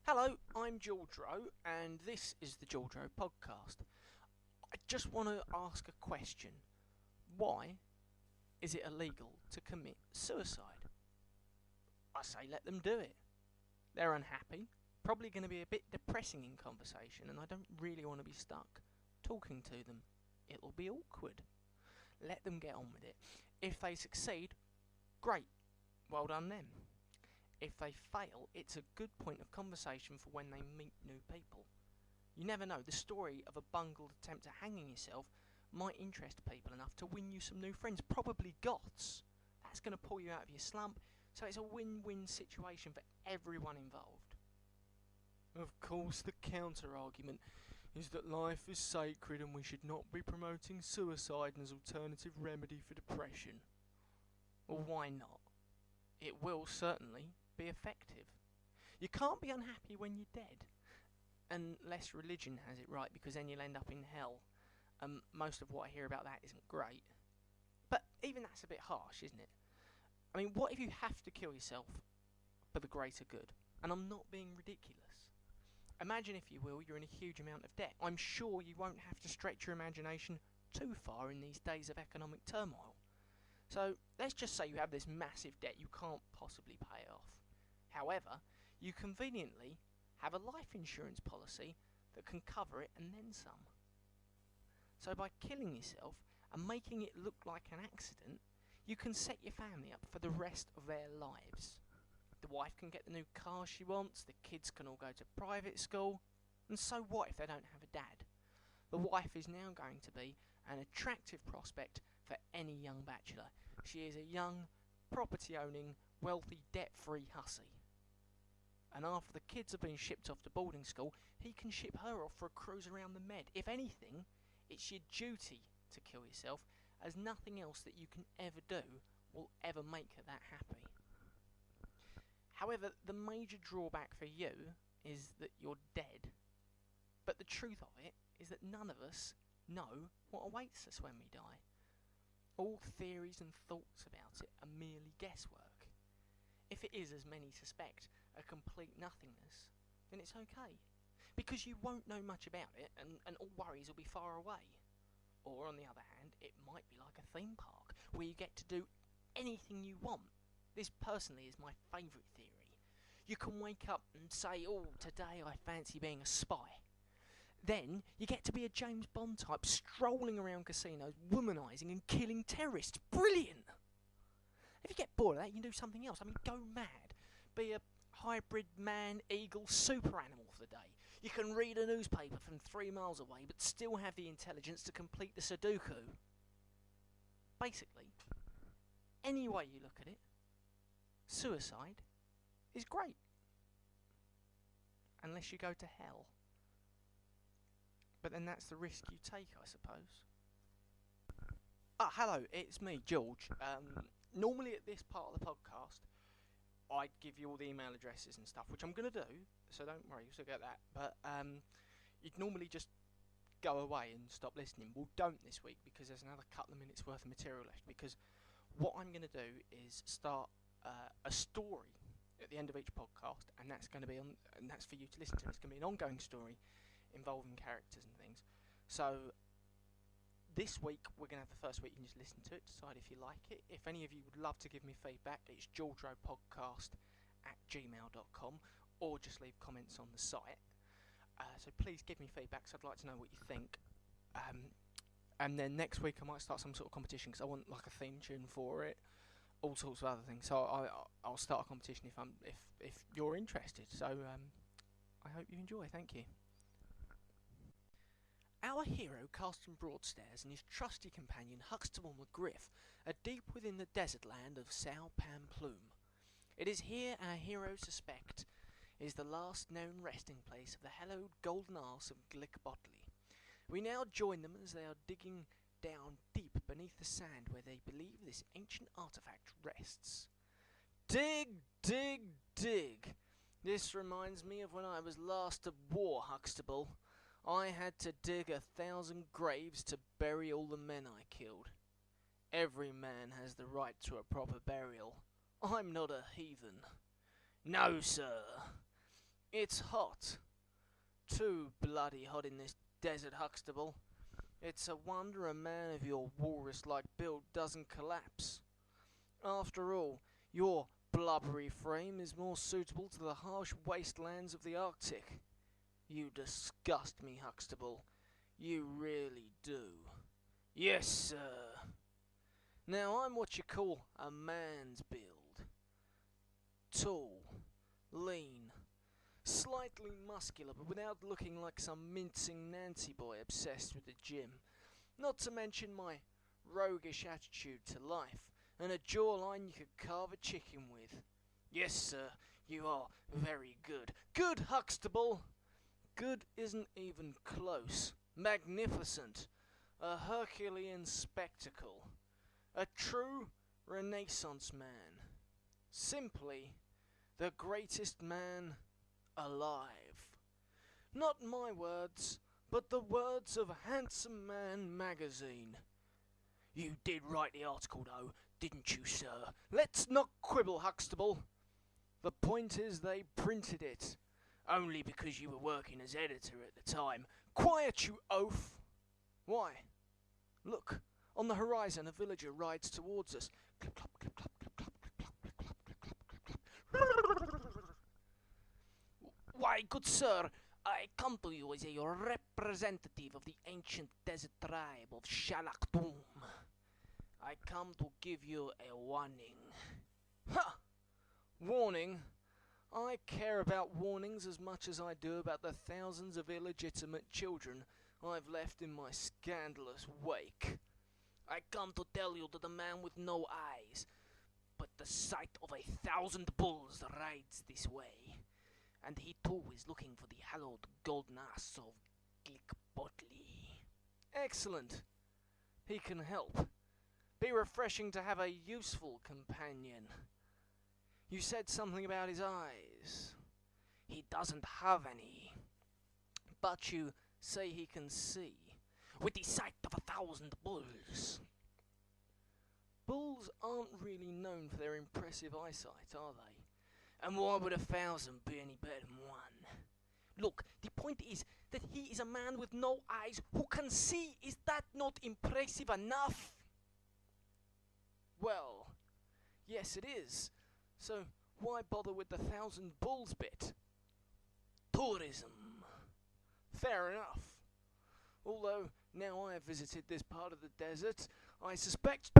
Hello, I'm George Rowe, and this is the George Rowe podcast. I just want to ask a question. Why is it illegal to commit suicide? I say let them do it. They're unhappy, probably going to be a bit depressing in conversation, and I don't really want to be stuck talking to them. It'll be awkward. Let them get on with it. If they succeed, great. Well done them. If they fail, it's a good point of conversation for when they meet new people. You never know, the story of a bungled attempt at hanging yourself might interest people enough to win you some new friends, probably goths. That's going to pull you out of your slump, so it's a win-win situation for everyone involved. Of course, the counter-argument is that life is sacred and we should not be promoting suicide as an alternative remedy for depression. Well, why not? It will certainly be effective. You can't be unhappy when you're dead, unless religion has it right, because then you'll end up in hell. Most of what I hear about that isn't great. But even that's a bit harsh, isn't it? I mean, what if you have to kill yourself for the greater good? And I'm not being ridiculous. Imagine, if you will, you're in a huge amount of debt. I'm sure you won't have to stretch your imagination too far in these days of economic turmoil. So let's just say you have this massive debt you can't possibly pay off. However, you conveniently have a life insurance policy that can cover it and then some. So by killing yourself and making it look like an accident, you can set your family up for the rest of their lives. The wife can get the new car she wants, the kids can all go to private school, and so what if they don't have a dad? The wife is now going to be an attractive prospect for any young bachelor. She is a young, property-owning, wealthy, debt-free hussy. And after the kids have been shipped off to boarding school, he can ship her off for a cruise around the Med. If anything, it's your duty to kill yourself, as nothing else that you can ever do will ever make her that happy. However, the major drawback for you is that you're dead. But the truth of it is that none of us know what awaits us when we die. All theories and thoughts about it are merely guesswork. If it is, as many suspect, a complete nothingness, then it's okay. Because you won't know much about it, and all worries will be far away. Or, on the other hand, it might be like a theme park, where you get to do anything you want. This, personally, is my favourite theory. You can wake up and say, oh, today I fancy being a spy. Then, you get to be a James Bond type, strolling around casinos, womanising and killing terrorists. Brilliant! If you get bored of that, you can do something else. I mean, go mad. Be a hybrid man-eagle super animal for the day. You can read a newspaper from 3 miles away, but still have the intelligence to complete the Sudoku. Basically, any way you look at it, suicide is great. Unless you go to hell. But then that's the risk you take, I suppose. Hello, it's me, George. Normally at this part of the podcast, I'd give you all the email addresses and stuff, which I'm going to do, so don't worry, you'll still get that. But you'd normally just go away and stop listening. Well, don't this week, because there's another couple of minutes worth of material left. Because what I'm going to do is start a story at the end of each podcast, and that's going to be on, and that's for you to listen to. It's going to be an ongoing story involving characters and things. So this week we're going to have the first week. You can just listen to it, decide if you like it. If any of you would love to give me feedback, it's georgerowepodcast@gmail.com, or just leave comments on the site. So please give me feedback, so I'd like to know what you think. And then next week I might start some sort of competition, because I want like a theme tune for it, all sorts of other things. So I'll start a competition if you're interested. So I hope you enjoy. Thank you. Our hero, Carsten Broadstairs, and his trusty companion, Huxtable McGriff, are deep within the desert land of Sao Pamplume. It is here our heroes suspect is the last known resting place of the hallowed golden arse of Glickbotley. We now join them as they are digging down deep beneath the sand where they believe this ancient artifact rests. Dig, dig, dig! This reminds me of when I was last at war, Huxtable. I had to dig 1,000 graves to bury all the men I killed. Every man has the right to a proper burial. I'm not a heathen. No, sir. It's hot. Too bloody hot in this desert, Huxtable. It's a wonder a man of your walrus-like build doesn't collapse. After all, your blubbery frame is more suitable to the harsh wastelands of the Arctic. You disgust me, Huxtable. You really do. Yes, sir. Now I'm what you call a man's build. Tall, lean, slightly muscular, but without looking like some mincing Nancy boy obsessed with the gym. Not to mention my roguish attitude to life, and a jawline you could carve a chicken with. Yes, sir, you are very good. Good, Huxtable! Good isn't even close. Magnificent. A Herculean spectacle. A true Renaissance man. Simply the greatest man alive. Not my words, but the words of Handsome Man magazine. You did write the article though, didn't you, sir? Let's not quibble, Huxtable. The point is they printed it. Only because you were working as editor at the time. Quiet, you oaf! Why? Look, on the horizon a villager rides towards us. Clip, clop, clip, clop, clip, clop, clip, clop, clip, clop, clip, clop, clip, clop. Why, good sir, I come to you as a representative of the ancient desert tribe of Shalakdoom. I come to give you a warning. Ha! Warning? I care about warnings as much as I do about the thousands of illegitimate children I've left in my scandalous wake. I come to tell you that a man with no eyes, but the sight of 1,000 bulls rides this way, and he too is looking for the hallowed golden ass of Glickbotley. Excellent. He can help. Be refreshing to have a useful companion. You said something about his eyes. He doesn't have any. But you say he can see. With the sight of 1,000 bulls. Bulls aren't really known for their impressive eyesight, are they? And why would 1,000 be any better than one? Look, the point is that he is a man with no eyes who can see. Is that not impressive enough? Well, yes it is. So why bother with the 1,000 bulls bit? Tourism. Fair enough. Although, now I have visited this part of the desert, I suspect...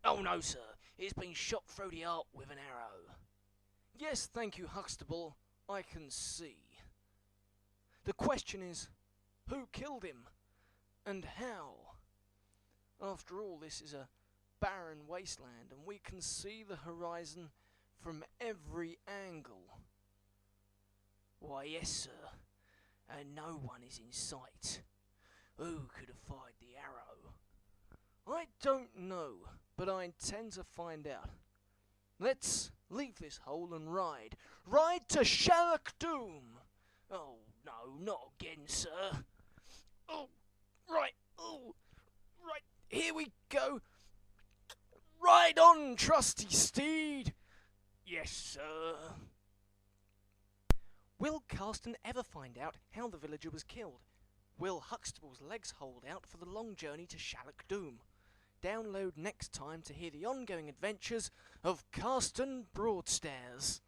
Oh no, sir. He's been shot through the heart with an arrow. Yes, thank you, Huxtable. I can see. The question is, who killed him? And how? After all, this is a barren wasteland, and we can see the horizon from every angle. Why, yes, sir, and no one is in sight. Who could have fired the arrow? I don't know, but I intend to find out. Let's leave this hole and ride. Ride to Shalakdoom! Oh, no, not again, sir. Oh, right, here we go. Ride on, trusty steed! Yes, sir. Will Carston ever find out how the villager was killed? Will Huxtable's legs hold out for the long journey to Shalakdoom? Download next time to hear the ongoing adventures of Carston Broadstairs.